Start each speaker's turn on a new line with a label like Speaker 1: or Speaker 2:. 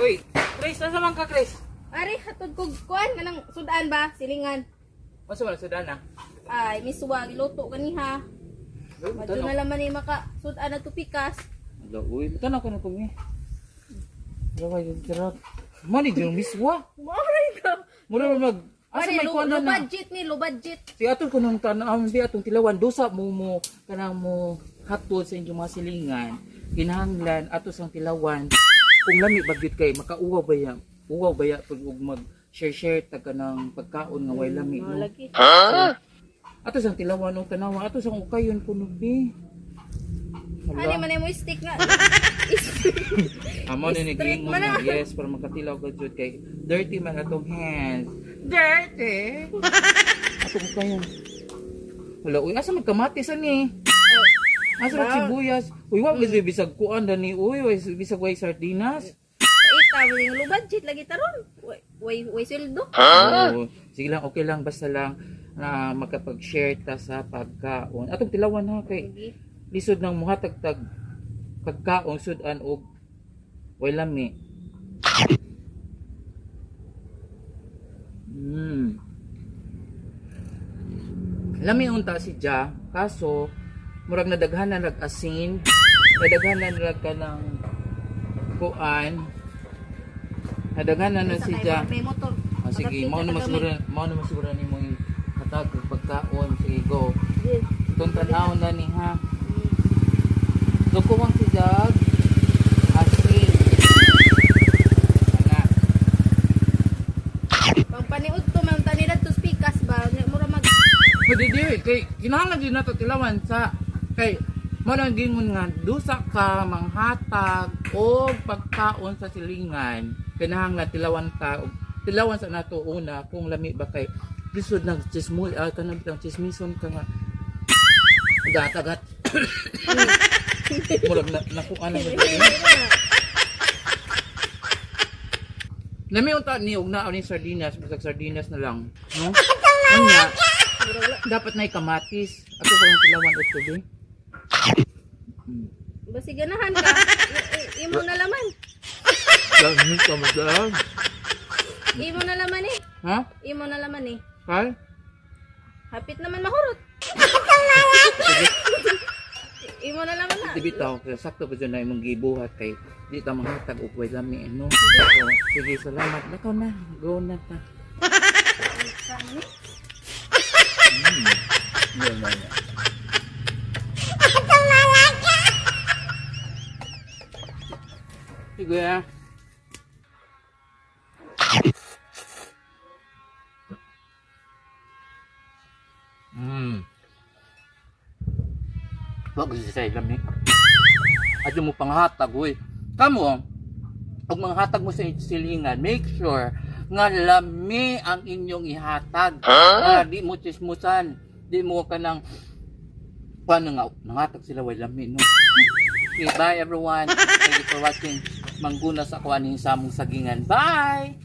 Speaker 1: Uy, Chris, nasa man ka, Chris?
Speaker 2: Ari, hatod ko kuan kanang sudan ba? Silingan.
Speaker 1: Masa wala sudan na?
Speaker 2: Ay, miswa giluto kaniha. Madyo na laman ni maka sudan na tupikas.
Speaker 1: Ala, uy, tanaw ko na ko mi. Lawa yung sarap. Mani yung miswa.
Speaker 2: Maray ka.
Speaker 1: Mura mag asa may kuan
Speaker 2: low
Speaker 1: na.
Speaker 2: budget ni, low budget.
Speaker 1: Si aton ko nung tanawon bi atong tilawan dusa mo kanang mo hatod sa inyong mga silingan. Kinahanglan ato sang tilawan. Kung lami bagit kay makauwaw ba ya? Uwaw ba ya pag mag share tag kanang pagkaon nga way lami no.
Speaker 2: Lagi.
Speaker 1: So, ato sang tilawan og tanawa ato sang ukayon kuno bi.
Speaker 2: Ani man mo stick na.
Speaker 1: Amo ni
Speaker 2: Strict
Speaker 1: gingon
Speaker 2: man
Speaker 1: nga
Speaker 2: na.
Speaker 1: yes para makatilaw ka jud kay dirty man atong hands. Dirty. Atong ukayon. Hala, uy asa magkamatis ani? Asa ra sibuyas? Uy wa gyud bisag kuan dani uy bisag way sardinas.
Speaker 2: Ita mo yung low budget lagi taron. Way sweldo.
Speaker 1: Oo. Sige lang, okay lang basta lang na makapag-share ta sa pagkaon. Atong tilawan ha kay lisod ng muhatag tag pagkaon sudan og way lami. Lami unta si Ja, kaso murag nadaghan na nag-asin, nadaghan na nag kanang kuan. Nadaghan na si Ja.
Speaker 2: May motor.
Speaker 1: Sige, mao na masura nimo yung hatag og pagkaon. Sige, go. Itong tanawon na ni ha. Dukuwang si Jag. Asin. Ana.
Speaker 2: Pang paniud to man tanila to speakers ba mura mag
Speaker 1: Pwede di, kay kinahanglan din nato tilawan sa kay mo nang gingon nga dusa ka manghatag o pagkaon sa silingan. Kinahanglan tilawan ta og tilawan sa nato una kung lami ba kay lisod nang chismoy kanang bitang chismison ka nga gatagat. Murag na kuan na. Lami unta ni og naa ni sardinas, bisag sardinas na lang, no? Unya, dapat na kamatis. Ato pa lang tilawan og tubi.
Speaker 2: basi ganahan ka. Imo na laman.
Speaker 1: Dami ka madam.
Speaker 2: Imo na laman eh.
Speaker 1: Ha?
Speaker 2: Imo na laman eh.
Speaker 1: Kal?
Speaker 2: Hapit naman mahurot. Imo na laman na.
Speaker 1: Di bitaw, kaya sakto ba dyan na imong gibuhat kay di ta manghatag og way lami, no? So, sige, salamat. Lakaw na. Go na ta. Yan na. Sige ah. Wag kasi sa ilam ni. Adyo mo panghatag, uy. Kamo, pag manghatag mo sa silingan, make sure nga lami ang inyong ihatag. Di mo chismusan. Di mo ka ng paano nga, nanghatag sila way lami, no? Okay, bye everyone. Thank you for watching. Mangguna sa kuwaning samong sagingan. Bye!